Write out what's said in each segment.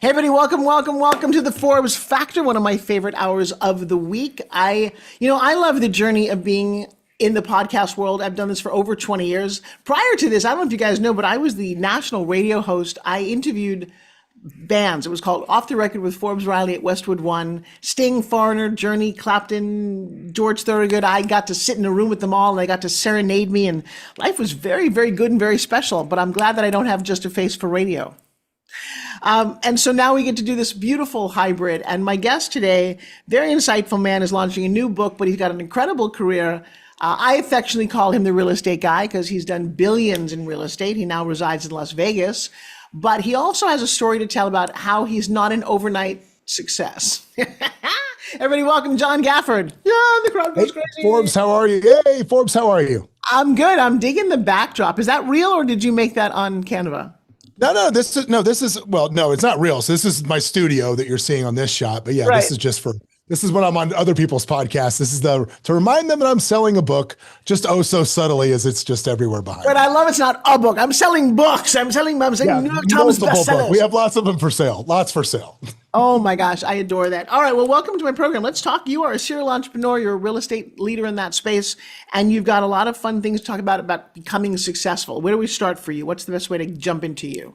Hey everybody, welcome to the Forbes Factor, one of my favorite hours of the week. I love the journey of being in the podcast world. I've done this for over 20 years. Prior to this, I don't know if you guys know, but I was the national radio host. I interviewed bands. It was called Off the Record with Forbes Riley at Westwood One. Sting, Foreigner, Journey, Clapton, George Thorogood. I got to sit in a room with them all and they got to serenade me, and life was very, very good and very special. But I'm glad that I don't have just a face for radio. And so now we get to do this beautiful hybrid. And my guest today, very insightful man, is launching a new book, but he's got an incredible career. I affectionately call him the real estate guy because he's done billions in real estate. He now resides in Las Vegas, but he also has a story to tell about how he's not an overnight success. Everybody welcome John Gafford. Yeah, the crowd goes crazy. Forbes, how are you? Hey, Forbes, how are you? I'm good. I'm digging the backdrop. Is that real or did you make that on Canva? No, this is it's not real. So this is my studio that you're seeing on this shot. But yeah, right. This is when I'm on other people's podcasts. This is to remind them that I'm selling a book, just oh so subtly as it's just everywhere behind. But I love it's not a book. I'm selling books. I'm selling New York Times bestsellers. We have lots of them for sale. Lots for sale. Oh my gosh, I adore that. All right, well, welcome to my program. Let's talk. You are a serial entrepreneur. You're a real estate leader in that space, and you've got a lot of fun things to talk about becoming successful. Where do we start for you? What's the best way to jump into you?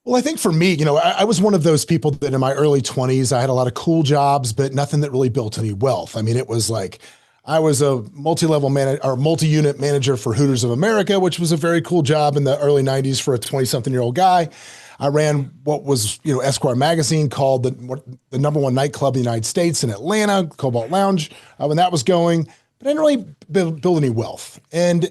Well, I think for me, I was one of those people that in my early 20s, I had a lot of cool jobs, but nothing that really built any wealth. I mean, it was like I was a multi-unit manager for Hooters of America, which was a very cool job in the early 90s for a 20-something-year-old guy. I ran what was, Esquire magazine, called the number one nightclub in the United States in Atlanta, Cobalt Lounge, when that was going. But I didn't really build any wealth. And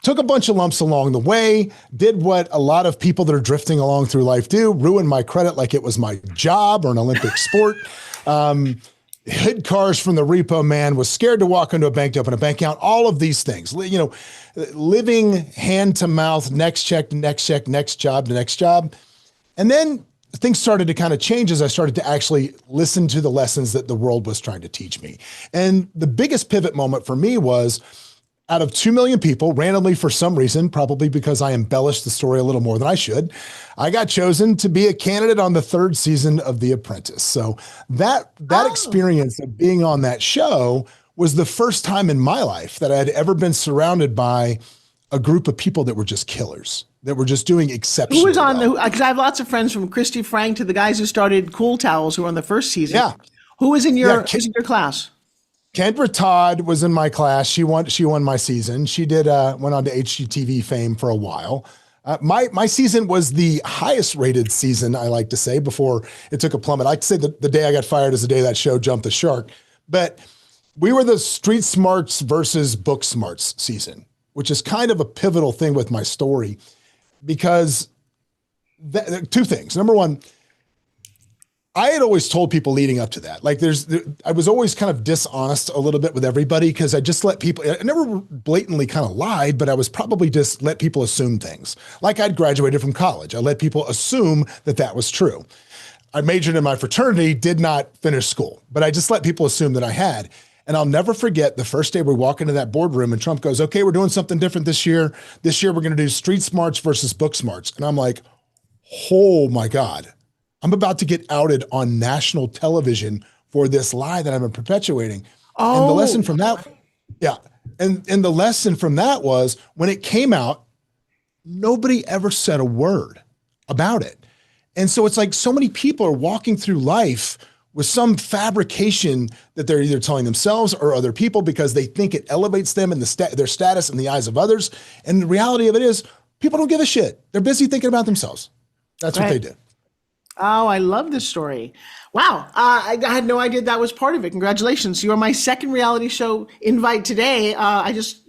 took a bunch of lumps along the way, did what a lot of people that are drifting along through life do, ruined my credit like it was my job or an Olympic sport, hid cars from the repo man, was scared to walk into a bank to open a bank account, all of these things, living hand to mouth, next check, next job, next job. And then things started to kind of change as I started to actually listen to the lessons that the world was trying to teach me. And the biggest pivot moment for me was, out of 2 million people, randomly for some reason, probably because I embellished the story a little more than I should, I got chosen to be a candidate on the 3rd season of The Apprentice. So that experience of being on that show was the first time in my life that I had ever been surrounded by a group of people that were just killers, that were just doing exceptionally Who was on well. because I have lots of friends from Christy Frank to the guys who started Cool Towels who were on the 1st season. Yeah. Who was in your class? Kendra Todd was in my class. She won my season. She went on to HGTV fame for a while. My season was the highest rated season, I like to say, before it took a plummet. I like to say that the day I got fired is the day that show jumped the shark. But we were the street smarts versus book smarts season, which is kind of a pivotal thing with my story because two things. Number one, I had always told people leading up to that, I was always kind of dishonest a little bit with everybody because I just let people, I never blatantly kind of lied, but I was probably just let people assume things. Like I'd graduated from college. I let people assume that was true. I majored in my fraternity, did not finish school, but I just let people assume that I had. And I'll never forget the first day we walk into that boardroom and Trump goes, okay, we're doing something different this year. This year we're going to do street smarts versus book smarts. And I'm like, oh my God. I'm about to get outed on national television for this lie that I've been perpetuating. Oh. And the lesson from that, and the lesson from that was when it came out, nobody ever said a word about it. And so it's like so many people are walking through life with some fabrication that they're either telling themselves or other people because they think it elevates them and their status in the eyes of others. And the reality of it is people don't give a shit. They're busy thinking about themselves. That's what they do. Oh, I love this story. Wow. I had no idea that was part of it. Congratulations. You are my second reality show invite today. I just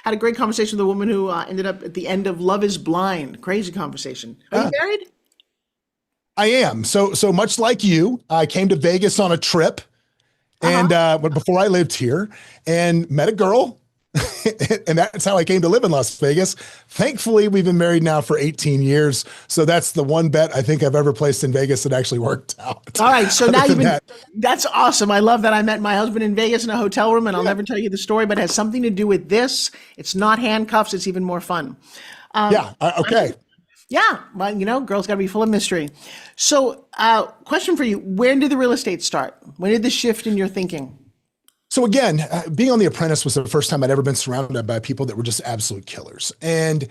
had a great conversation with a woman who ended up at the end of Love is Blind. Crazy conversation. Are you married? I am. So much like you, I came to Vegas on a trip and before I lived here and met a girl. And that's how I came to live in Las Vegas. Thankfully, we've been married now for 18 years. So that's the one bet I think I've ever placed in Vegas that actually worked out. All right. So now that's awesome. I love that. I met my husband in Vegas in a hotel room, and I'll never tell you the story, but it has something to do with this. It's not handcuffs. It's even more fun. Okay. Yeah, well, girls got to be full of mystery. So, question for you: when did the real estate start? When did the shift in your thinking? So again, being on The Apprentice was the first time I'd ever been surrounded by people that were just absolute killers. And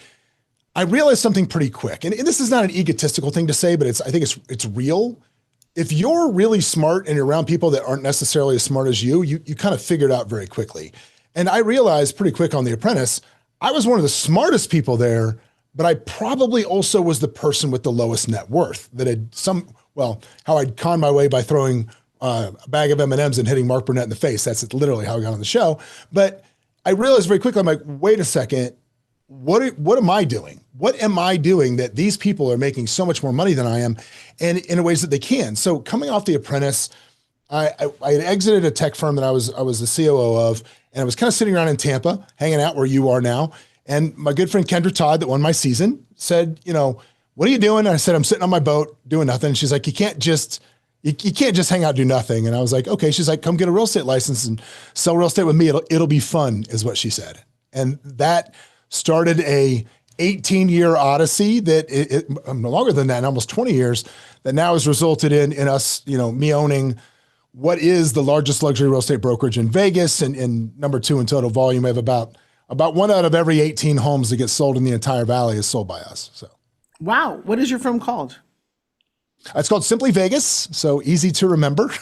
I realized something pretty quick. And this is not an egotistical thing to say, but I think it's real. If you're really smart and you're around people that aren't necessarily as smart as you kind of figure it out very quickly. And I realized pretty quick on The Apprentice, I was one of the smartest people there, but I probably also was the person with the lowest net worth that had how I'd con my way by throwing a bag of M&Ms and hitting Mark Burnett in the face. That's literally how I got on the show. But I realized very quickly, I'm like, wait a second, what am I doing? What am I doing that these people are making so much more money than I am, and in ways that they can? So coming off The Apprentice, I had exited a tech firm that I was the COO of, and I was kind of sitting around in Tampa, hanging out where you are now. And my good friend Kendra Todd, that won my season, said, what are you doing? And I said, I'm sitting on my boat doing nothing. And she's like, you can't just hang out, do nothing. And I was like, okay. She's like, come get a real estate license and sell real estate with me. It'll be fun, is what she said. And that started a 18-year odyssey that longer than that, almost 20 years, that now has resulted in us, me owning what is the largest luxury real estate brokerage in Vegas, and number 2 in total volume. We have about 1 out of every 18 homes that get sold in the entire valley is sold by us. So, wow, what is your firm called? It's called Simply Vegas, so easy to remember.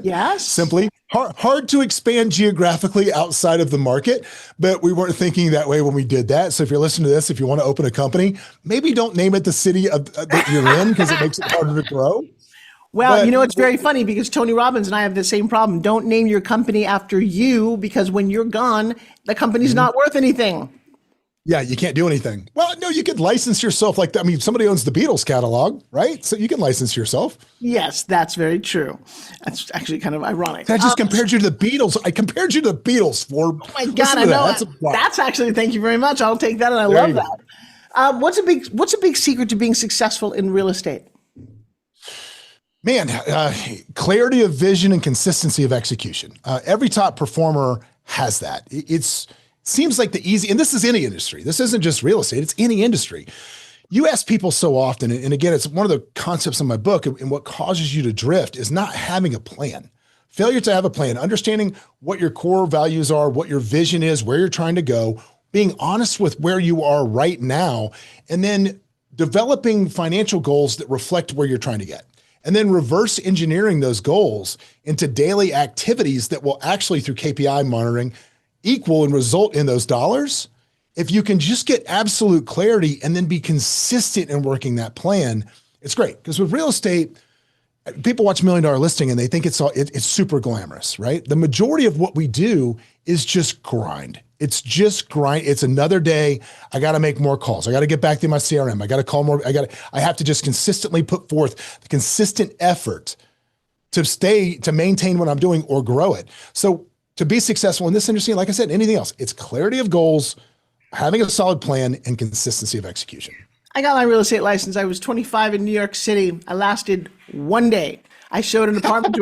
Yes. Simply. Hard to expand geographically outside of the market, but we weren't thinking that way when we did that. So if you're listening to this, if you want to open a company, maybe don't name it the city that you're in, because it makes it harder to grow. Well, it's very funny because Tony Robbins and I have the same problem. Don't name your company after you, because when you're gone, the company's not worth anything. Yeah, you can't do anything. Well, no, you could license yourself like that. I mean, somebody owns the Beatles catalog, right? So you can license yourself. Yes, that's very true. That's actually kind of ironic. I just compared you to the Beatles. I compared you to the Beatles, Forbes. Oh my God, I know. That's actually, thank you very much. I'll take that, and I love that. What's a big secret to being successful in real estate? Man, clarity of vision and consistency of execution. Every top performer has that. It seems like the easy, and this is any industry. This isn't just real estate. It's any industry. You ask people so often, and again, it's one of the concepts in my book, and what causes you to drift is not having a plan. Failure to have a plan, understanding what your core values are, what your vision is, where you're trying to go, being honest with where you are right now, and then developing financial goals that reflect where you're trying to get. And then reverse engineering those goals into daily activities that will actually, through KPI monitoring, equal and result in those dollars. If you can just get absolute clarity and then be consistent in working that plan, it's great. Because with real estate, people watch $1 Million Listing and they think it's super glamorous, right? The majority of what we do is just grind. It's just grind. It's another day. I got to make more calls. I got to get back to my CRM. I got to call more. I have to just consistently put forth the consistent effort to maintain what I'm doing or grow it. So to be successful in this industry, like I said, anything else, it's clarity of goals, having a solid plan, and consistency of execution. I got my real estate license. I was 25 in New York City. I lasted 1 day. I showed an apartment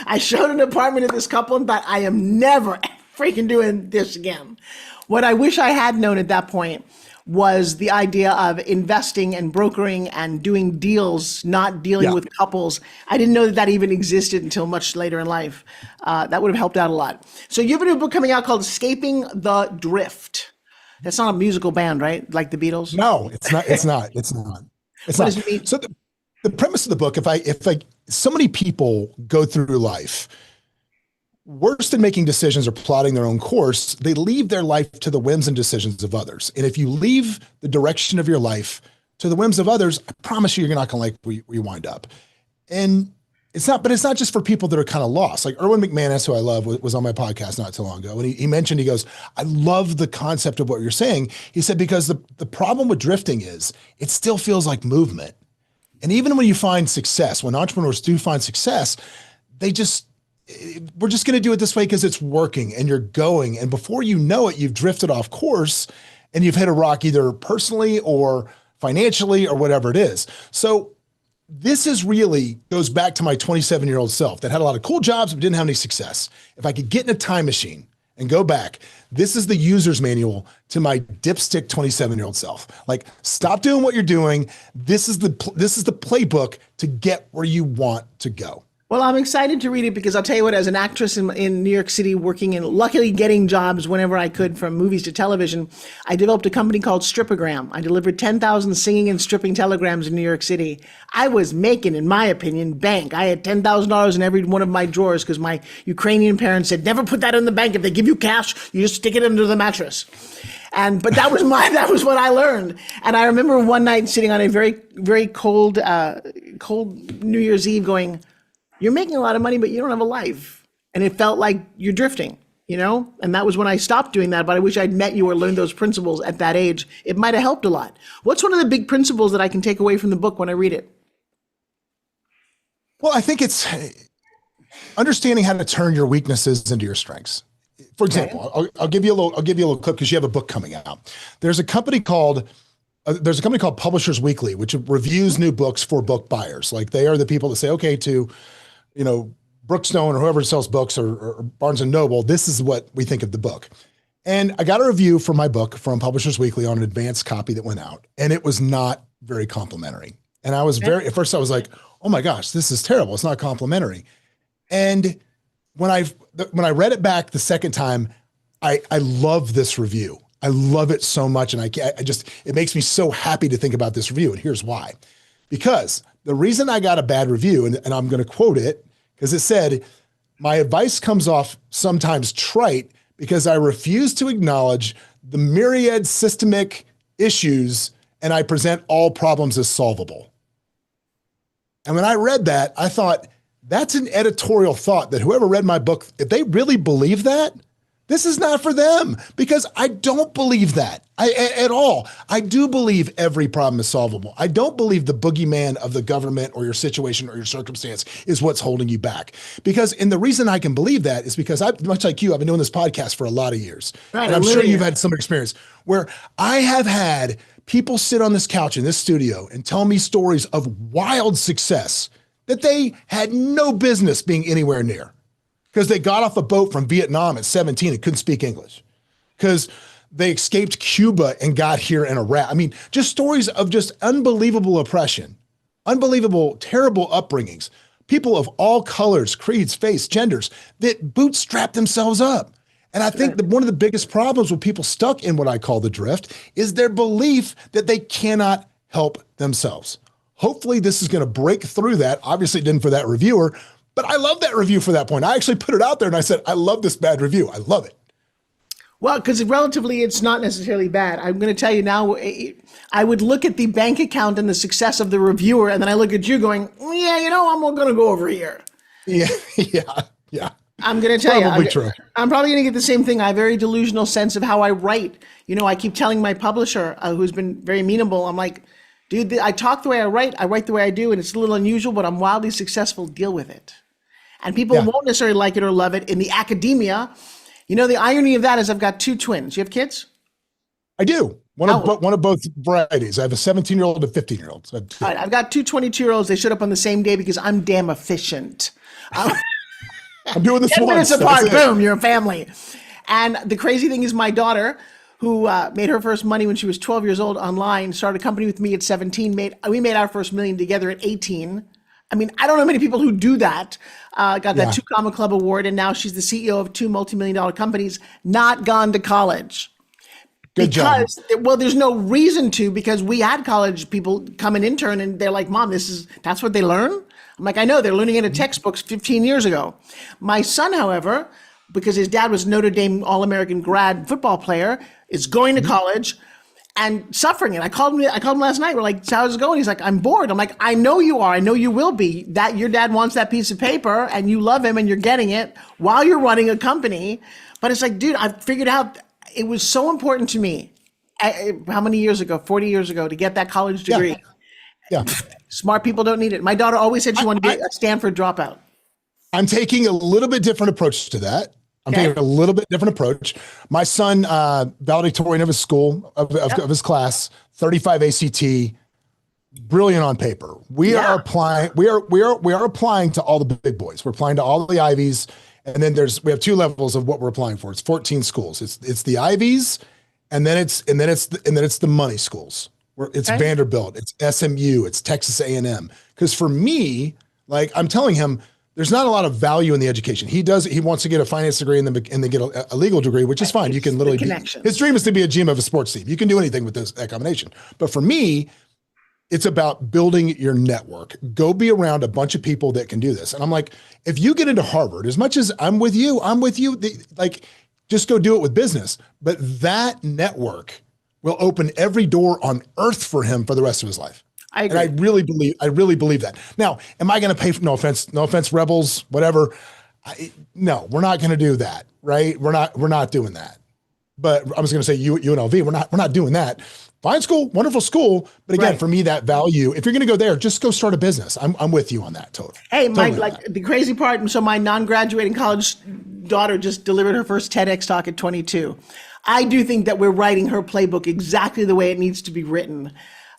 I showed an apartment to this couple and thought, I am never freaking doing this again. What I wish I had known at that point was the idea of investing and brokering and doing deals, not dealing with couples. I didn't know that even existed until much later in life. That would have helped out a lot. So you have a new book coming out called Escaping the Drift. That's not a musical band, right? Like the Beatles? No, it's not. It's not. It's not. It's What not. does it mean? So the premise of the book, if so many people go through life, worse than making decisions or plotting their own course, they leave their life to the whims and decisions of others. And if you leave the direction of your life to the whims of others, I promise you're not going to like where you wind up. And it's not just for people that are kind of lost. Like Erwin McManus, who I love, was on my podcast not too long ago. And he mentioned, he goes, I love the concept of what you're saying. He said, because the problem with drifting is it still feels like movement. And even when you find success, when entrepreneurs do find success, we're just going to do it this way because it's working and you're going. And before you know it, you've drifted off course and you've hit a rock either personally or financially or whatever it is. So this is really goes back to my 27-year-old self that had a lot of cool jobs but didn't have any success. If I could get in a time machine and go back. This is the user's manual to my dipstick 27-year-old self. Like, stop doing what you're doing. This is the playbook to get where you want to go. Well, I'm excited to read it because I'll tell you what, as an actress in New York City, working and luckily getting jobs whenever I could from movies to television, I developed a company called Stripogram. I delivered 10,000 singing and stripping telegrams in New York City. I was making, in my opinion, bank. I had $10,000 in every one of my drawers because my Ukrainian parents said, never put that in the bank. If they give you cash, you just stick it under the mattress. But that was what I learned. And I remember one night sitting on a very, very cold New Year's Eve going, you're making a lot of money, but you don't have a life. And it felt like you're drifting, And that was when I stopped doing that. But I wish I'd met you or learned those principles at that age. It might have helped a lot. What's one of the big principles that I can take away from the book when I read it? Well, I think it's understanding how to turn your weaknesses into your strengths. For example, okay. I'll give you a little clip because you have a book coming out. There's a company called Publishers Weekly, which reviews new books for book buyers. Like, they are the people that say, okay, to Brookstone or whoever sells books or Barnes and Noble, this is what we think of the book. And I got a review for my book from Publishers Weekly on an advanced copy that went out, and it was not very complimentary. And I was at first I was like, oh my gosh, this is terrible. It's not complimentary. And when I read it back the second time, I love this review. I love it so much. And it makes me so happy to think about this review. And here's why. Because the reason I got a bad review, and I'm going to quote it, because it said, my advice comes off sometimes trite because I refuse to acknowledge the myriad systemic issues and I present all problems as solvable. And when I read that, I thought, that's an editorial thought that whoever read my book, if they really believe that, this is not for them, because I don't believe that at all. I do believe every problem is solvable. I don't believe the boogeyman of the government or your situation or your circumstance is what's holding you back. And the reason I can believe that is because much like you, I've been doing this podcast for a lot of years. Right, and I'm sure you've had some experience where I have had people sit on this couch in this studio and tell me stories of wild success that they had no business being anywhere near. Because they got off a boat from Vietnam at 17 and couldn't speak English. Because they escaped Cuba and got here in a rat. I mean, just stories of just unbelievable oppression, unbelievable, terrible upbringings. People of all colors, creeds, faiths, genders that bootstrap themselves up. And I think that one of the biggest problems with people stuck in what I call the drift is their belief that they cannot help themselves. Hopefully this is going to break through that. Obviously it didn't for that reviewer, but I love that review for that point. I actually put it out there and I said, I love this bad review. I love it. Well, because relatively, it's not necessarily bad. I'm going to tell you now, I would look at the bank account and the success of the reviewer, and then I look at you going, yeah, I'm going to go over here. Yeah. I'm going to tell probably you, true. I'm probably going to get the same thing. I have a very delusional sense of how I write. I keep telling my publisher, who's been very amenable, I'm like, dude, I talk the way I write the way I do, and it's a little unusual, but I'm wildly successful. Deal with it. And people won't necessarily like it or love it. In the academia, the irony of that is I've got two twins. You have kids? I do. One of both varieties. I have a 17-year-old and a 15-year-old. So all right, I've got two 22-year-olds. They showed up on the same day because I'm damn efficient. I'm doing this 10 once. minutes apart, boom, you're a family. And the crazy thing is my daughter, who made her first money when she was 12 years old online, started a company with me at 17. We made our first million together at 18. I mean, I don't know many people who do that. Got that 2 Comma Club award, and now she's the CEO of 2 multi-million-dollar companies, not gone to college. Good job. Well, there's no reason to, because we had college people come and intern, and they're like, Mom, that's what they learn? I'm like, I know, they're learning it in textbooks 15 years ago. My son, however, because his dad was Notre Dame All-American grad football player, is going to college and suffering it. I called him last night. We're like, so how's it going? He's like, I'm bored. I'm like, I know you are. I know you will be. That your dad wants that piece of paper and you love him and you're getting it while you're running a company. But it's like, dude, I figured out it was so important to me. How many years ago? 40 years ago, to get that college degree. Yeah. Smart people don't need it. My daughter always said she wanted to be a Stanford dropout. I'm taking a little bit different approach to that. I'm taking a little bit different approach. My son, valedictorian of his school, of his class, 35 ACT, brilliant on paper. We are applying to all the big boys. We're applying to all the Ivies, And then we have 2 levels of what we're applying for. It's 14 schools. It's the Ivies, and then it's the money schools. Where it's Okay. Vanderbilt, it's SMU, it's Texas A&M. Because for me, like I'm telling him, there's not a lot of value in the education. He wants to get a finance degree and then get a legal degree, which is fine. You can literally his dream is to be a GM of a sports team. You can do anything with that combination. But for me, it's about building your network. Go be around a bunch of people that can do this. And I'm like, if you get into Harvard, as much as I'm with you, just go do it with business. But that network will open every door on earth for him for the rest of his life. I agree. And I really believe that. Now, am I going to pay for, no offense, rebels, whatever. No, we're not going to do that. Right. We're not doing that. But I was going to say UNLV, we're not doing that. Fine school, wonderful school. But again, for me, that value, if you're going to go there, just go start a business. I'm with you on that. Totally. Hey, the crazy part. So my non-graduating college daughter just delivered her first TEDx talk at 22. I do think that we're writing her playbook exactly the way it needs to be written.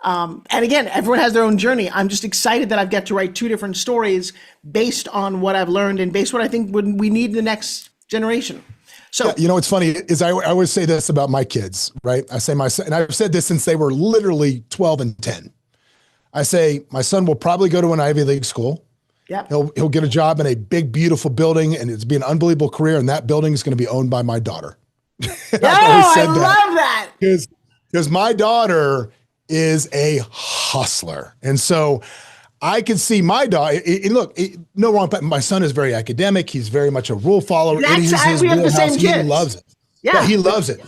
And again, everyone has their own journey. I'm just excited that I've got to write 2 different stories based on what I've learned and based on what I think we need in the next generation. So, yeah, what's funny is I always say this about my kids, right? I say my son, and I've said this since they were literally 12 and 10. I say my son will probably go to an Ivy League school. Yep. He'll get a job in a big, beautiful building, and it's be an unbelievable career. And that building is going to be owned by my daughter. I love that. Because my daughter is a hustler. And so I can see my daughter, no wrong, but my son is very academic. He's very much a rule follower. We have the same kids. He loves it. Yeah, he loves it.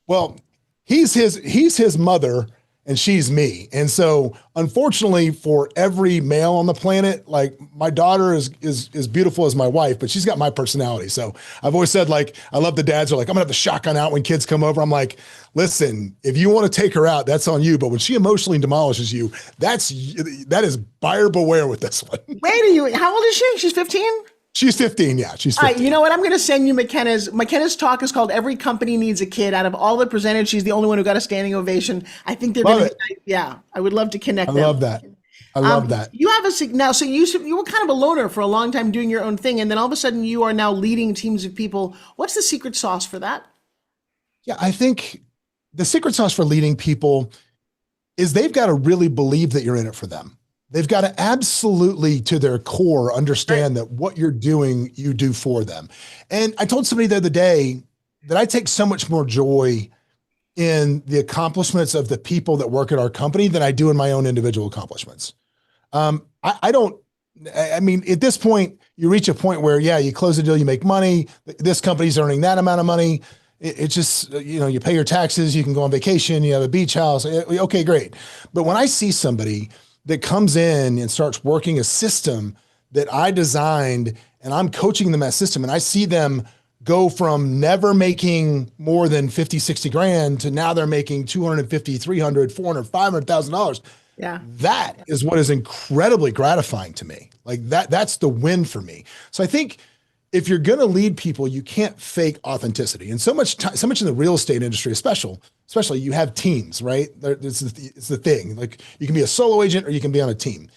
Well, he's his mother and she's me. And so unfortunately for every male on the planet, like my daughter is beautiful as my wife, but she's got my personality. So I've always said, like, I love the dads are like, I'm gonna have the shotgun out when kids come over. I'm like, listen, if you want to take her out, that's on you. But when she emotionally demolishes you, that is buyer beware with this one. How old is she? She's 15? She's 15, yeah. She's 15. All right, you know what? I'm going to send you McKenna's talk is called Every Company Needs a Kid. Out of all the presented, she's the only one who got a standing ovation. I think they're going to I would love to connect them. I love that. I love that. You have now, so you were kind of a loner for a long time doing your own thing, and then all of a sudden you are now leading teams of people. What's the secret sauce for that? Yeah, I think the secret sauce for leading people is they've got to really believe that you're in it for them. They've got to absolutely, to their core, understand that what you're doing, you do for them. And I told somebody the other day that I take so much more joy in the accomplishments of the people that work at our company than I do in my own individual accomplishments. I mean, at this point, you reach a point where, you close the deal, you make money. This company's earning that amount of money. It's just, you pay your taxes, you can go on vacation, you have a beach house. Okay, great. But when I see somebody that comes in and starts working a system that I designed and I'm coaching them that system, and I see them go from never making more than 50, 60 grand to now they're making 250, 300, 400, $500,000. Yeah. That is what is incredibly gratifying to me. Like that's the win for me. So I think if you're going to lead people, you can't fake authenticity. And so much in the real estate industry, especially you have teams, right? It's the thing. Like you can be a solo agent or you can be on a team.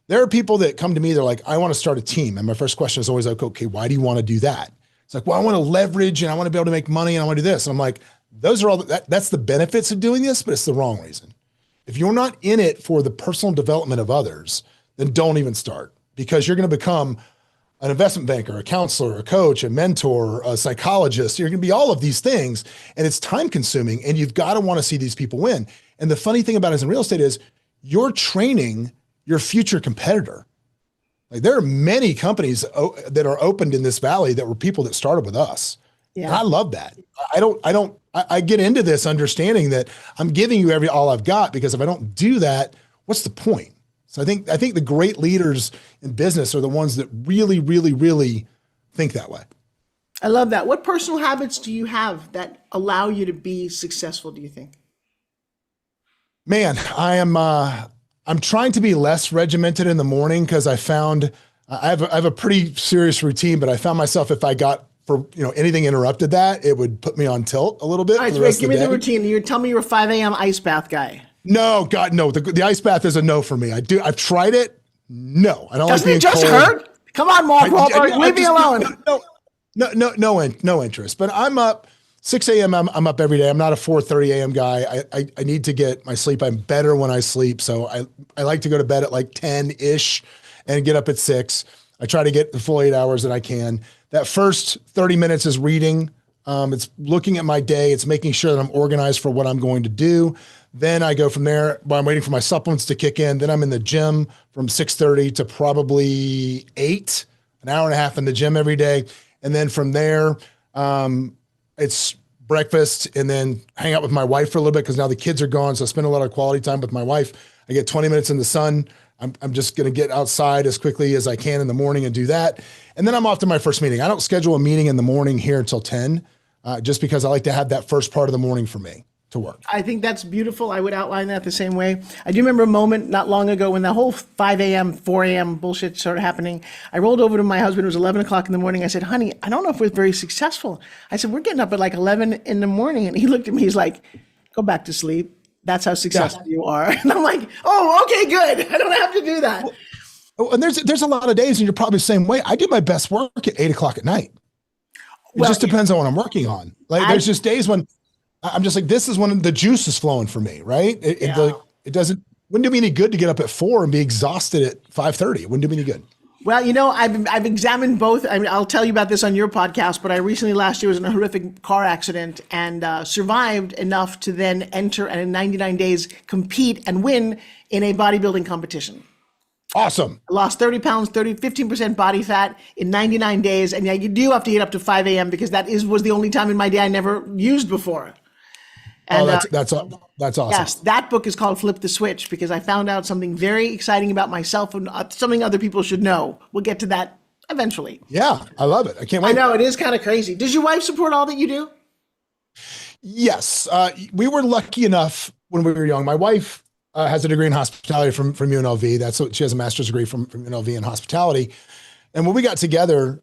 There are people that come to me, they're like, I want to start a team. And my first question is always like, okay, why do you want to do that? It's like, well, I want to leverage and I want to be able to make money and I want to do this. And I'm like, those are all, that's the benefits of doing this, but it's the wrong reason. If you're not in it for the personal development of others, then don't even start, because you're going to become an investment banker, a counselor, a coach, a mentor, a psychologist. You're going to be all of these things, and it's time consuming, and you've got to want to see these people win. And the funny thing about it in real estate is you're training your future competitor. Like there are many companies that are opened in this valley that were people that started with us. Yeah. And I love that. I get into this understanding that I'm giving you all I've got, because if I don't do that, what's the point? So I think the great leaders in business are the ones that really, really, really think that way. I love that. What personal habits do you have that allow you to be successful, do you think? Man, I'm trying to be less regimented in the morning, because I found I have a pretty serious routine, but I found myself, if I got anything interrupted that, it would put me on tilt a little bit. All right, give me the routine. You tell me you're a 5 a.m. ice bath guy. No, God, no. The ice bath is a no for me. I've tried it. No, I don't Doesn't like being it just cold. hurt? Come on, Mark Wahlberg, leave me alone. No, No interest. But I'm up 6 a.m. I'm up every day. I'm not a 4:30 a.m. guy. I need to get my sleep. I'm better when I sleep. So I like to go to bed at like 10-ish and get up at 6. I try to get the full 8 hours that I can. That first 30 minutes is reading. It's looking at my day. It's making sure that I'm organized for what I'm going to do. Then I go from there while I'm waiting for my supplements to kick in. Then I'm in the gym from 6:30 to probably 8, an hour and a half in the gym every day. And then from there, it's breakfast and then hang out with my wife for a little bit because now the kids are gone. So I spend a lot of quality time with my wife. I get 20 minutes in the sun. I'm just going to get outside as quickly as I can in the morning and do that. And then I'm off to my first meeting. I don't schedule a meeting in the morning here until 10, just because I like to have that first part of the morning for me to work. I think that's beautiful. I would outline that the same way. I do remember a moment not long ago when the whole 5 a.m., 4 a.m. bullshit started happening. I rolled over to my husband. It was 11 o'clock in the morning. I said, honey, I don't know if we're very successful. I said, we're getting up at like 11 in the morning. And he looked at me. He's like, go back to sleep. That's how successful you are. And I'm like, oh, okay, good. I don't have to do that. And there's a lot of days, and you're probably the same way. I do my best work at 8 o'clock at night. It just depends on what I'm working on. Like there's just days when I'm just like, this is when the juice is flowing for me, right? It wouldn't do me any good to get up at 4 and be exhausted at 5:30. It wouldn't do me any good. Well, I've examined both. I mean, I'll tell you about this on your podcast, but I recently last year was in a horrific car accident and survived enough to then enter and in 99 days compete and win in a bodybuilding competition. Awesome. I lost 30 pounds, 15% body fat in 99 days. And yeah, you do have to get up to 5 a.m. because was the only time in my day I never used before. And, that's awesome. Yes, that book is called Flip the Switch because I found out something very exciting about myself and something other people should know. We'll get to that eventually. Yeah, I love it. I can't wait. I know, it is kind of crazy. Does your wife support all that you do? Yes. We were lucky enough when we were young. My wife has a degree in hospitality from UNLV. That's what she has, a master's degree from UNLV in hospitality. And when we got together,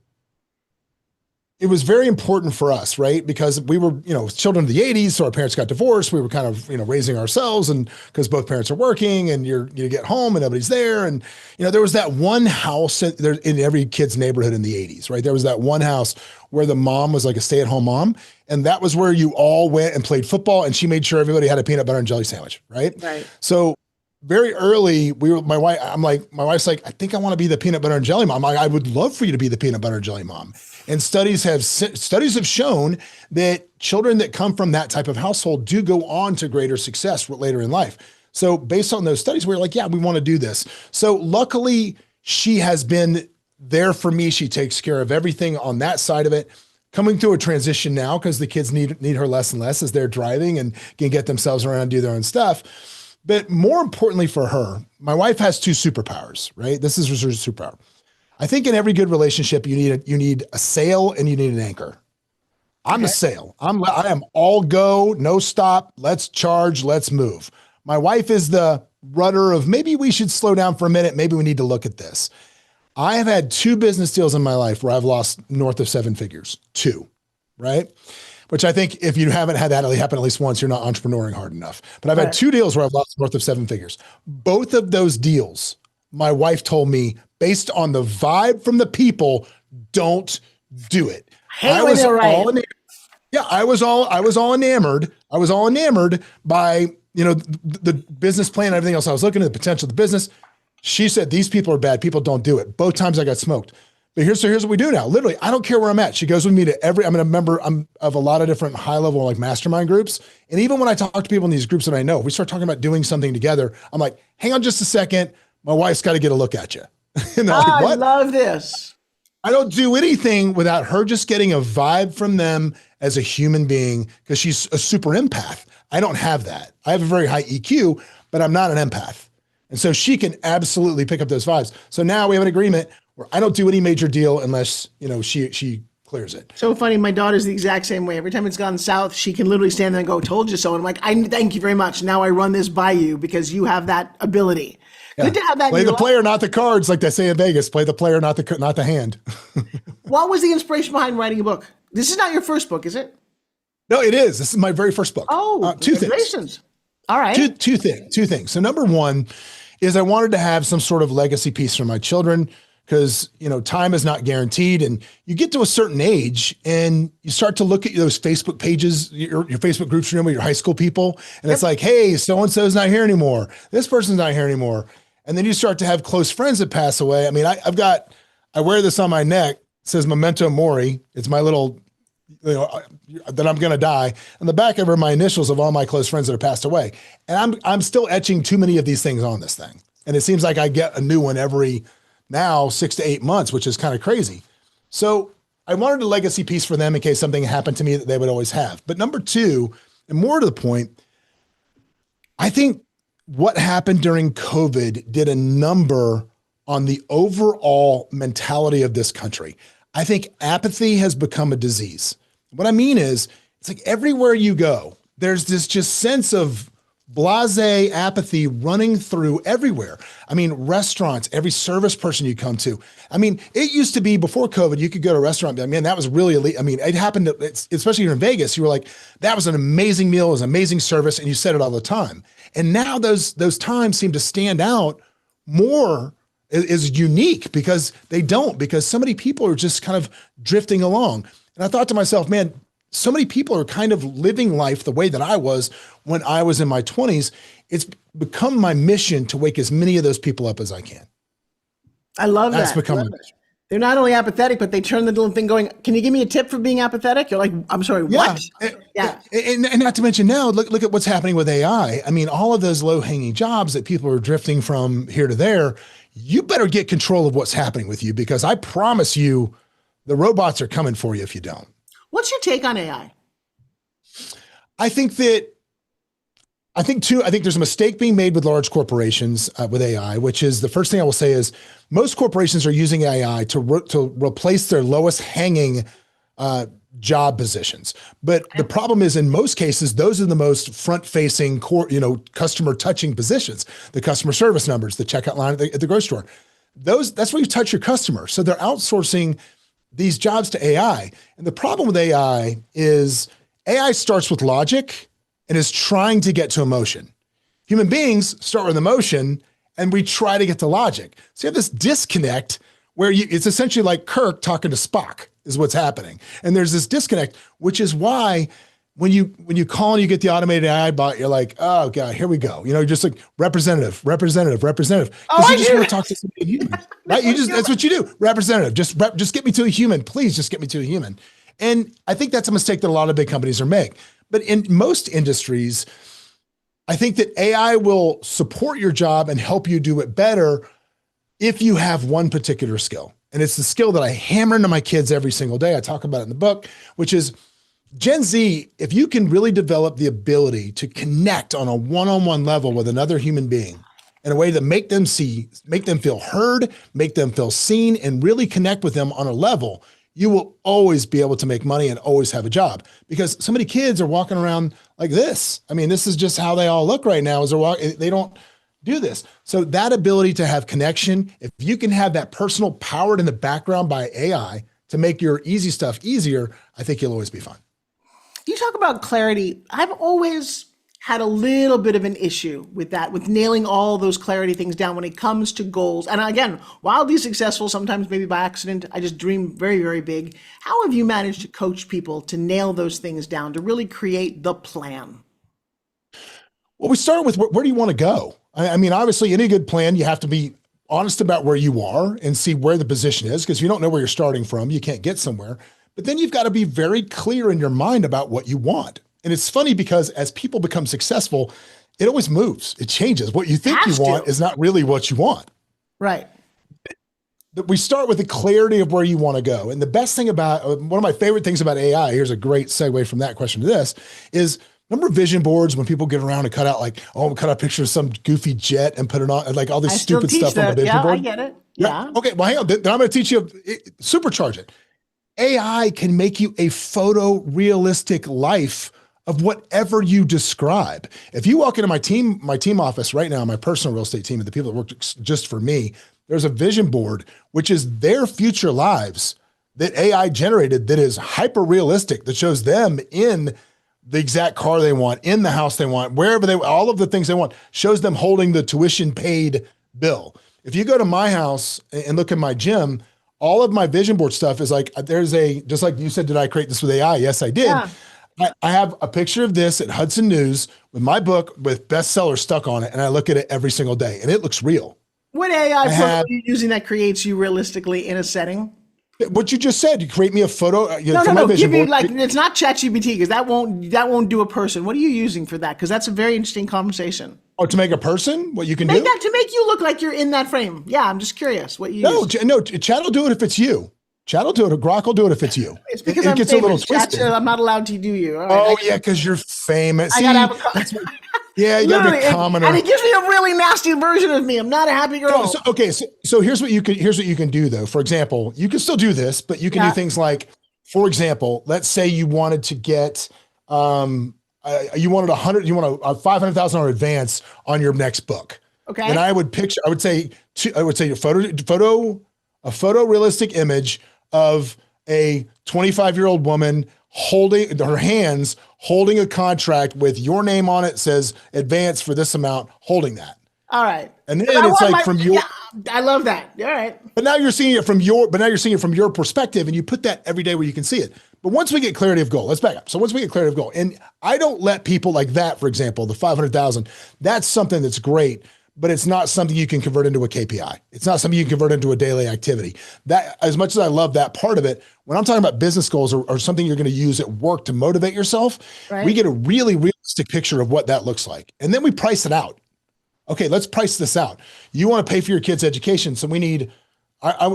it was very important for us, right? Because we were, children of the 80s. So our parents got divorced. We were kind of, raising ourselves, and because both parents are working, and you get home and nobody's there. And, there was that one house in every kid's neighborhood in the 80s, right? There was that one house where the mom was like a stay-at-home mom. And that was where you all went and played football, and she made sure everybody had a peanut butter and jelly sandwich, right? Right. So very early, my wife's like, I think I want to be the peanut butter and jelly mom. I would love for you to be the peanut butter and jelly mom. And studies have shown that children that come from that type of household do go on to greater success later in life. So based on those studies, we're like, yeah, we want to do this. So luckily, she has been there for me. She takes care of everything on that side of it. Coming through a transition now because the kids need her less and less as they're driving and can get themselves around and do their own stuff. But more importantly for her, my wife has 2 superpowers, right? This is her superpower. I think in every good relationship, you need a sail and you need an anchor. I'm a sail. I am all go, no stop. Let's charge. Let's move. My wife is the rudder of maybe we should slow down for a minute. Maybe we need to look at this. I have had 2 business deals in my life where I've lost north of 7 figures, 2, right? Which I think if you haven't had that happen at least once, you're not entrepreneuring hard enough. But I've had 2 deals where I've lost north of 7 figures. Both of those deals, my wife told me, based on the vibe from the people, don't do it. I was all enamored. I was all enamored by, the business plan and everything else. I was looking at the potential of the business. She said, these people are bad. People don't do it. Both times I got smoked. But here's what we do now. Literally, I don't care where I'm at. She goes with me to I'm a member of a lot of different high level like mastermind groups. And even when I talk to people in these groups that I know, we start talking about doing something together. I'm like, hang on just a second. My wife's got to get a look at you. And I love this. I don't do anything without her just getting a vibe from them as a human being because she's a super empath. I don't have that. I have a very high EQ, but I'm not an empath. And so she can absolutely pick up those vibes. So now we have an agreement where I don't do any major deal unless, she clears it. So funny. My daughter's the exact same way. Every time it's gone south, she can literally stand there and go, told you so. And I'm like, thank you very much. Now I run this by you because you have that ability. Yeah. Good to have that. Play the player, not the cards, like they say in Vegas. Play the player, not the hand. What was the inspiration behind writing a book? This is not your first book, is it? No, it is. This is my very first book. Oh, 2 things. All right. Two things. So number one is I wanted to have some sort of legacy piece for my children because, time is not guaranteed. And you get to a certain age and you start to look at those Facebook pages, your Facebook groups, with your high school people. And It's like, hey, so-and-so's not here anymore. This person's not here anymore. And then you start to have close friends that pass away. I mean, I wear this on my neck. It says Memento Mori. It's my little, that I'm going to die. And the back of it are my initials of all my close friends that have passed away. And I'm still etching too many of these things on this thing. And it seems like I get a new one every now 6 to 8 months, which is kind of crazy. So I wanted a legacy piece for them in case something happened to me that they would always have. But number two, and more to the point, I think what happened during COVID did a number on the overall mentality of this country. I think apathy has become a disease. What I mean is, it's like everywhere you go, there's this just sense of blasé apathy running through everywhere. I mean, restaurants, every service person you come to. I mean, it used to be before COVID, you could go to a restaurant and be like, man, that was really elite. I mean, it happened, especially here in Vegas, you were like, that was an amazing meal, it was an amazing service, and you said it all the time. And now those times seem to stand out more, is unique because so many people are just kind of drifting along. And I thought to myself, man, so many people are kind of living life the way that I was when I was in my 20s. It's become my mission to wake as many of those people up as I can. I love That's that. become my mission. They're not only apathetic, but they turn the little thing going, can you give me a tip for being apathetic? You're like, I'm sorry, what? And not to mention now, look at what's happening with AI. I mean, all of those low-hanging jobs that people are drifting from here to there, you better get control of what's happening with you, because I promise you the robots are coming for you if you don't. What's your take on AI? I think there's a mistake being made with large corporations with AI, which is, the first thing I will say is most corporations are using AI to replace their lowest hanging job positions. But the problem is, in most cases, those are the most front-facing, customer touching positions, the customer service numbers, the checkout line at the grocery store. That's where you touch your customer. So they're outsourcing these jobs to AI. And the problem with AI is AI starts with logic and is trying to get to emotion. Human beings start with emotion and we try to get to logic. So you have this disconnect where it's essentially like Kirk talking to Spock is what's happening. And there's this disconnect, which is why when you call and you get the automated AI bot, you're like, oh God, here we go. You're just like representative. Oh, Because you just want to talk to somebody human, right? That's what you do. Representative, just get me to a human. Please just get me to a human. And I think that's a mistake that a lot of big companies are making. But in most industries, I think that AI will support your job and help you do it better if you have one particular skill. And it's the skill that I hammer into my kids every single day. I talk about it in the book, which is Gen Z. If you can really develop the ability to connect on a one-on-one level with another human being in a way that make them feel heard, make them feel seen, and really connect with them on a level, you will always be able to make money and always have a job, because so many kids are walking around like this. I mean, this is just how they all look right now as they don't do this. So that ability to have connection, if you can have that personal powered in the background by AI to make your easy stuff easier, I think you'll always be fine. You talk about clarity. I've always had a little bit of an issue with that, with nailing all those clarity things down when it comes to goals. And again, wildly successful, sometimes maybe by accident, I just dream very, very big. How have you managed to coach people to nail those things down, to really create the plan? Well, we start with where do you want to go? I mean, obviously, any good plan, you have to be honest about where you are and see where the position is, because if you don't know where you're starting from, you can't get somewhere. But then you've got to be very clear in your mind about what you want. And it's funny because as people become successful, it always moves. It changes. What you think you want is not really what you want. Right. We start with the clarity of where you want to go. And the best thing about, one of my favorite things about AI, here's a great segue from that question to this, is remember vision boards when people get around and cut out cut out a picture of some goofy jet and put it on, like all this stupid stuff on the vision board? I get it. Yeah. Okay. Well, hang on. Then I'm going to teach you, supercharge it. AI can make you a photorealistic life of whatever you describe. If you walk into my team office right now, my personal real estate team, and the people that work just for me, there's a vision board, which is their future lives that AI generated, that is hyper realistic, that shows them in the exact car they want, in the house they want, wherever all of the things they want, shows them holding the tuition paid bill. if you go to my house and look at my gym, all of my vision board stuff is like, just like you said, did I create this with AI? Yes, I did. Yeah. I have a picture of this at Hudson News with my book with bestseller stuck on it. And I look at it every single day and it looks real. What AI program are you using that creates you realistically in a setting? What you just said, you create me a photo. No. Give me it's not ChatGPT because that won't do a person. What are you using for that? Because that's a very interesting conversation. Oh, to make a person? What you can do? To make you look like you're in that frame. Yeah, I'm just curious what you use. No, Chat will do it if it's you. Chat will do it. Grok will do it if it's you. It's because it I'm gets famous. a little twisted. I'm not allowed to do you. Right, yeah, because you're famous. I gotta have a yeah, you gotta be commoner. And it gives me a really nasty version of me. I'm not a happy girl. So here's what you can do though. For example, you can still do this, but you can do things like, for example, let's say you wanted to get you wanted a $500,000 advance on your next book. Okay. And I would say a photorealistic image of a 25-year-old woman holding her hands, holding a contract with your name on it, says advance for this amount, holding that. All right. And then it's like I love that. All right. But now you're seeing it from your perspective, and you put that every day where you can see it. But once we get clarity of goal, let's back up. So once we get clarity of goal, and I don't let people like that, for example, the 500,000, that's something that's great, but it's not something you can convert into a KPI. It's not something you can convert into a daily activity. That, as much as I love that part of it, when I'm talking about business goals or something you're going to use at work to motivate yourself, we get a really realistic picture of what that looks like. And then we price it out. Okay, let's price this out. You want to pay for your kids' education. So we need,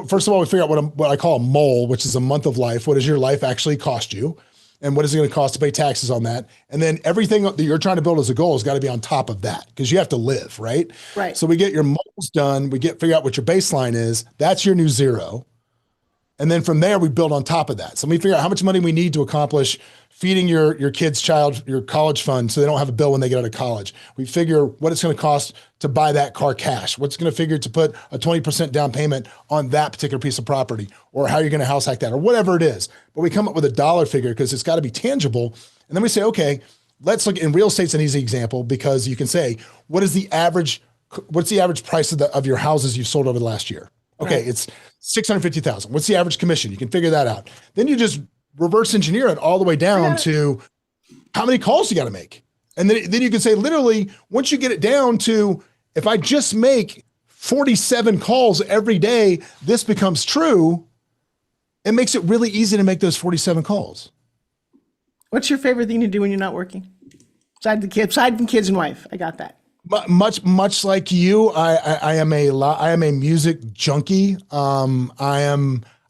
first of all, we figure out what I call a mole, which is a month of life. What does your life actually cost you? And what is it going to cost to pay taxes on that? And then everything that you're trying to build as a goal has got to be on top of that because you have to live, right? Right. So we get your moles done. Figure out what your baseline is. That's your new zero. And then from there, we build on top of that. So we figure out how much money we need to accomplish feeding your kid's your college fund so they don't have a bill when they get out of college. We figure what it's going to cost to buy that car cash, what's going to figure to put a 20% down payment on that particular piece of property, or how you're going to house hack that, or whatever it is. But we come up with a dollar figure because it's got to be tangible. And then we say, okay, let's look, and real estate's an easy example because you can say, what's the average price of your houses you've sold over the last year? Okay, right. It's $650,000. What's the average commission? You can figure that out. Then you just reverse engineer it all the way down to how many calls you got to make. And then you can say, literally, once you get it down to, if I just make 47 calls every day, this becomes true. It makes it really easy to make those 47 calls. What's your favorite thing to do when you're not working? Aside from kids and wife, I got that. Much like you, I am a music junkie.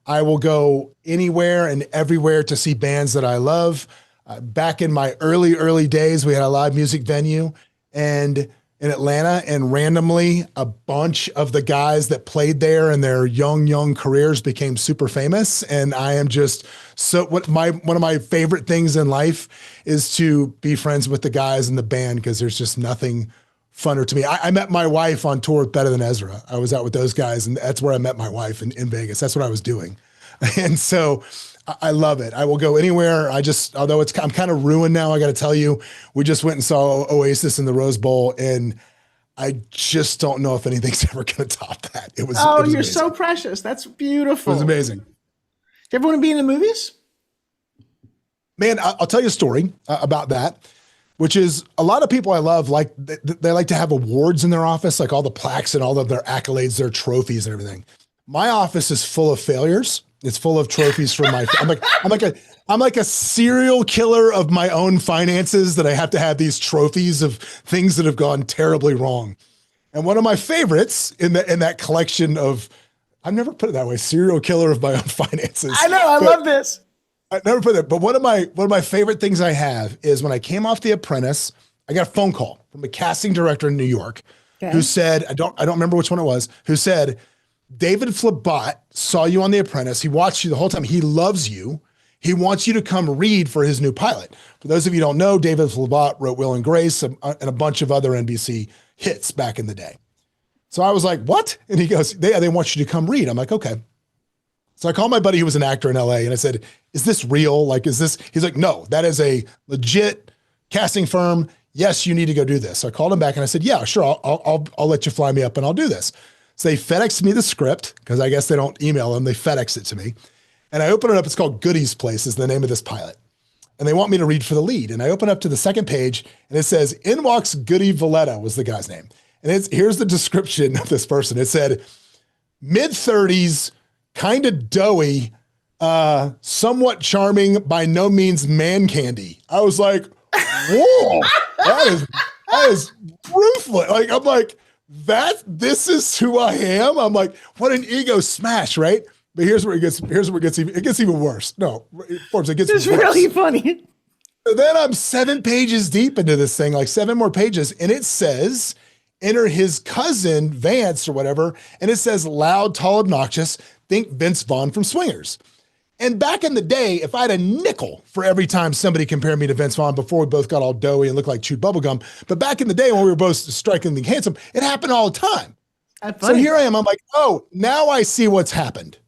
I will go anywhere and everywhere to see bands that I love. Back in my early days, we had a live music venue in Atlanta, and randomly a bunch of the guys that played there in their young careers became super famous. And I am just one of my favorite things in life is to be friends with the guys in the band because there's just nothing funner to me. I met my wife on tour with Better Than Ezra. I was out with those guys, and that's where I met my wife in Vegas. That's what I was doing. And so I love it. I will go anywhere. Although I'm kind of ruined now, I got to tell you, we just went and saw Oasis in the Rose Bowl, and I just don't know if anything's ever going to top that. It was you're amazing. So precious. That's beautiful. It was amazing. Do you ever want to be in the movies? Man, I'll tell you a story about that. Which is a lot of people I love, they like to have awards in their office, like all the plaques and all of their accolades, their trophies and everything. My office is full of failures. It's full of trophies from I'm like a serial killer of my own finances that I have to have these trophies of things that have gone terribly wrong. And one of my favorites in that collection of, I've never put it that way, serial killer of my own finances. I know, I love this. I never put that, but one of my favorite things I have is when I came off The Apprentice, I got a phone call from a casting director in New York who said, I don't remember which one it was, who said, David Flabat saw you on The Apprentice. He watched you the whole time. He loves you. He wants you to come read for his new pilot. For those of you who don't know, David Flabat wrote Will and Grace and a bunch of other NBC hits back in the day. So I was like, what? And he goes, they want you to come read. I'm like, okay. So I called my buddy who was an actor in LA and I said, is this real? He's like, no, that is a legit casting firm. Yes, you need to go do this. So I called him back and I said, yeah, sure. I'll let you fly me up and I'll do this. So they FedEx me the script because I guess they don't email them. They FedEx it to me. And I open it up. It's called Goodies Place is the name of this pilot. And they want me to read for the lead. And I open up to the second page and it says, in walks Goody Valletta was the guy's name. And here's the description of this person. It said, mid-30s, kind of doughy, somewhat charming, by no means man candy. I was like, whoa, that is ruthless. Like, I'm like, this is who I am. I'm like, what an ego smash, right? But here's where it gets even worse. No, Forbes, it gets worse. It's really funny. So then I'm 7 pages deep into this thing, like 7 more pages, and it says, enter his cousin, Vance or whatever, and it says loud, tall, obnoxious, think Vince Vaughn from Swingers. And back in the day, if I had a nickel for every time somebody compared me to Vince Vaughn before we both got all doughy and looked like chewed bubblegum, but back in the day when we were both strikingly handsome, it happened all the time. So here I am, I'm like, oh, now I see what's happened.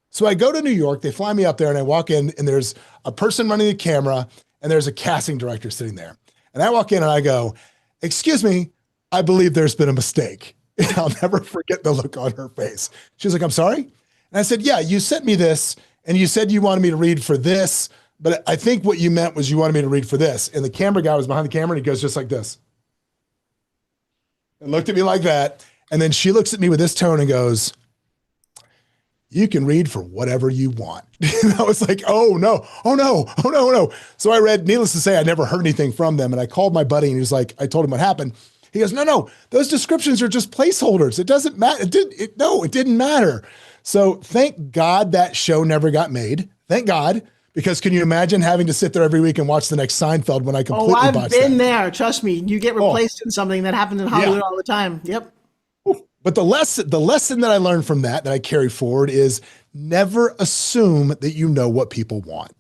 So I go to New York, they fly me up there and I walk in and there's a person running the camera and there's a casting director sitting there. And I walk in and I go, excuse me, I believe there's been a mistake. And I'll never forget the look on her face. She's like, I'm sorry? And I said, yeah, you sent me this and you said you wanted me to read for this, but I think what you meant was you wanted me to read for this. And the camera guy was behind the camera and he goes just like this. And looked at me like that. And then she looks at me with this tone and goes, you can read for whatever you want. And I was like, oh no. So I read, needless to say, I never heard anything from them. And I called my buddy and he was like, I told him what happened. He goes, no, those descriptions are just placeholders. It doesn't matter. It didn't matter. So thank God that show never got made. Thank God. Because can you imagine having to sit there every week and watch the next Seinfeld when I completely botched that? I've been there. Trust me. You get replaced in something that happens in Hollywood all the time. Yep. But the lesson that I learned from that I carry forward is never assume that you know what people want.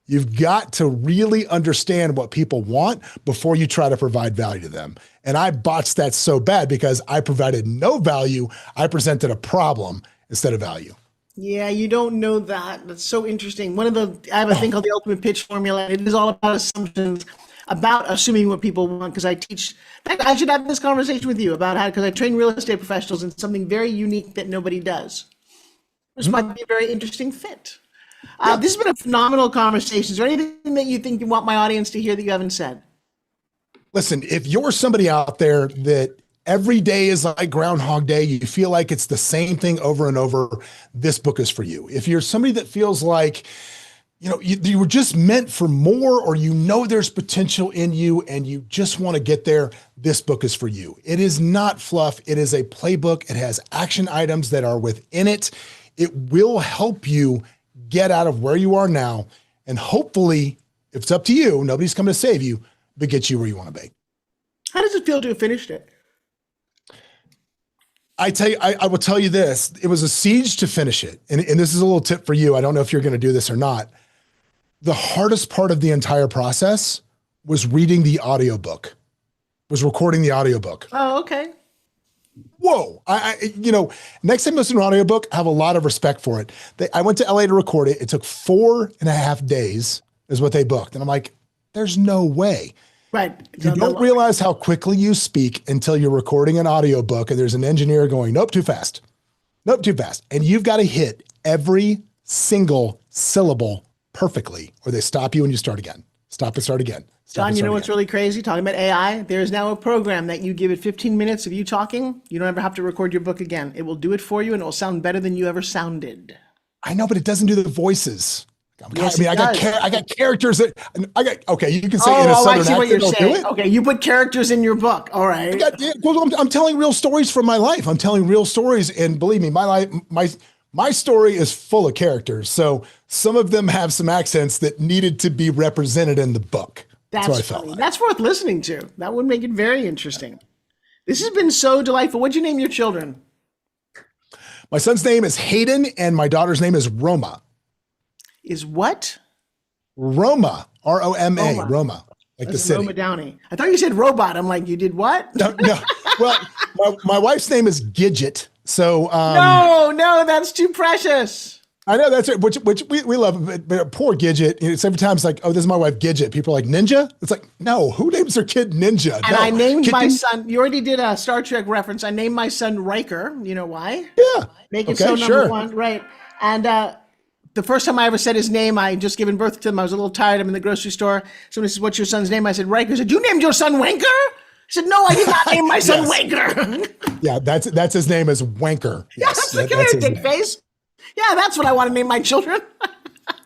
You've got to really understand what people want before you try to provide value to them. And I botched that so bad because I provided no value. I presented a problem instead of value. Yeah, you don't know that. That's so interesting. I have a thing called the ultimate pitch formula. It is all about assumptions, about assuming what people want. Because I teach, in fact, I should have this conversation with you about how, because I train real estate professionals in something very unique that nobody does. This might be a very interesting fit. This has been a phenomenal conversation. Is there anything that you think you want my audience to hear that you haven't said? Listen, if you're somebody out there that every day is like Groundhog Day, you feel like it's the same thing over and over, this book is for you. If you're somebody that feels like, you were just meant for more, or there's potential in you and you just want to get there, this book is for you. It is not fluff. It is a playbook. It has action items that are within it. It will help you get out of where you are now. And hopefully, if it's up to you, nobody's coming to save you, but get you where you want to be. How does it feel to have finished it? I will tell you this. It was a siege to finish it. And this is a little tip for you. I don't know if you're going to do this or not. The hardest part of the entire process was reading the audiobook, was recording the audiobook. Oh, okay. Whoa. Next time I listen to an audiobook, I have a lot of respect for it. I went to LA to record it. It took 4.5 days is what they booked. And I'm like, there's no way. Right. You don't realize how quickly you speak until you're recording an audiobook and there's an engineer going, nope, too fast. Nope, too fast. And you've got to hit every single syllable perfectly, or they stop you and you start again. Stop and start again. John, you know what's really crazy? Talking about AI, there's now a program that you give it 15 minutes of you talking. You don't ever have to record your book again. It will do it for you and it will sound better than you ever sounded. I know, but it doesn't do the voices. Yes, I got characters that okay, you can say in a I southern see what you're accent, saying. Okay, you put characters in your book. All right. I'm telling real stories from my life. I'm telling real stories, and believe me, my story is full of characters. So some of them have some accents that needed to be represented in the book. That's what I felt like. That's worth listening to. That would make it very interesting. This has been so delightful. What'd you name your children? My son's name is Hayden, and my daughter's name is Roma. Is what? Roma, R-O-M-A, Roma, like the city. Roma Downey. I thought you said robot. I'm like, you did what? No. Well, my wife's name is Gidget. So no, that's too precious. I know that's it, which we love, but poor Gidget. You know, it's every time it's like, oh, this is my wife Gidget. People are like Ninja. It's like, no, who names their kid Ninja? And No, I named my kitten. son, you already did a Star Trek reference. I named my son Riker. You know why? Yeah. Make it so Okay, number sure. one, right? And the first time I ever said his name, I just given birth to him. I was a little tired. I'm in the grocery store. Somebody says, "What's your son's name?" I said, "Riker." He said, "You named your son Wanker?" I said, "No, I did not name my son Yes. Wanker." Yeah, that's his name is Wanker. Yeah, I Yes, was like, come that's here, his dick name. face. Yeah, that's what I want to name my children.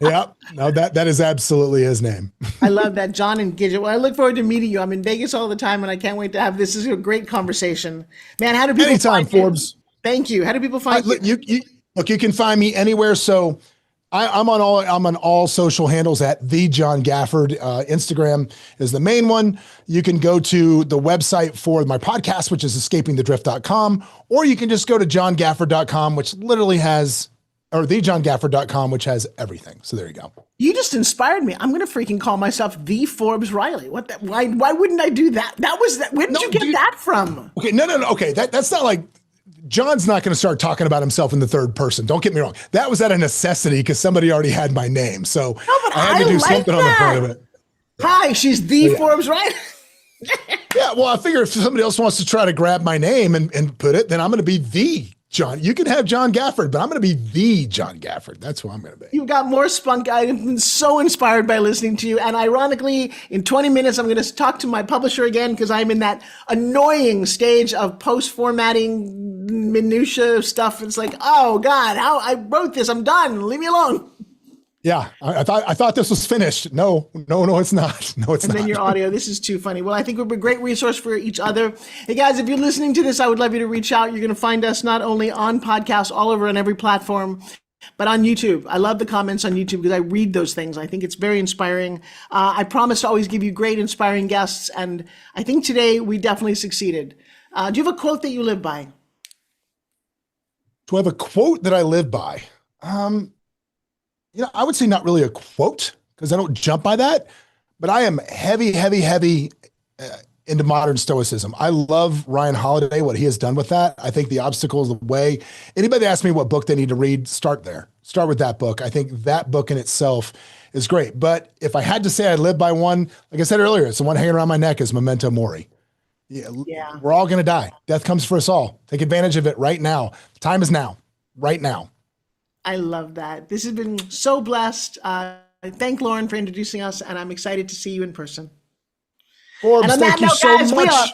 Yeah, no, that is absolutely his name. I love that, John and Gidget. Well, I look forward to meeting you. I'm in Vegas all the time, and I can't wait to have this. This is a great conversation, man. How do people Anytime, find you? Forbes. Thank you. How do people find Look, you? look, you can find me anywhere. So I'm on all social handles at the John Gafford. Instagram is the main one. You can go to the website for my podcast, which is escapingthedrift.com, or you can just go to johngafford.com, which literally has, or thejohngafford.com, which has everything. So there you go. You just inspired me. I'm gonna freaking call myself the Forbes Riley. What? Why wouldn't I do that? That was that. Where did No, you get dude. that from? Okay, no. Okay, that's not like John's not going to start talking about himself in the third person. Don't get me wrong. That was out of necessity because somebody already had my name, so No, but I had to I do like something on the front of that. it. Hi, she's the Forbes Riley. Yeah, well, I figure if somebody else wants to try to grab my name and put it, then I'm going to be the John. You can have John Gafford, but I'm going to be the John Gafford. That's who I'm going to be. You've got more spunk. I've been so inspired by listening to you. And ironically, in 20 minutes, I'm going to talk to my publisher again because I'm in that annoying stage of post formatting minutia stuff. It's like, oh God, how I wrote this. I'm done. Leave me alone. Yeah, I thought this was finished. No, it's not. No, it's And not. then your audio. This is too funny. Well, I think we're a great resource for each other. Hey guys, if you're listening to this, I would love you to reach out. You're going to find us not only on podcasts all over on every platform, but on YouTube. I love the comments on YouTube because I read those things. I think it's very inspiring. I promise to always give you great, inspiring guests. And I think today we definitely succeeded. Do you have a quote that you live by? Do I have a quote that I live by? I would say not really a quote because I don't jump by that, but I am heavy into modern stoicism. I love Ryan Holiday, what he has done with that. I think The Obstacle is the Way. Anybody asks me what book they need to read, start there. Start with that book. I think that book in itself is great. But if I had to say I live by one, like I said earlier, it's the one hanging around my neck is Memento Mori. Yeah. We're all going to die. Death comes for us all. Take advantage of it right now. The time is now, right now. I love that. This has been so blessed. I thank Lauren for introducing us, and I'm excited to see you in person. Forbes, And on thank that you note, so guys, much.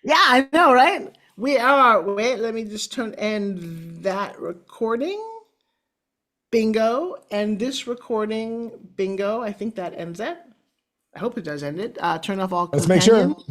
yeah, I know, right? We are, wait, let me just end that recording. Bingo. And this recording, bingo. I think that ends it. I hope it does end it. Turn off all Let's make sure. companion.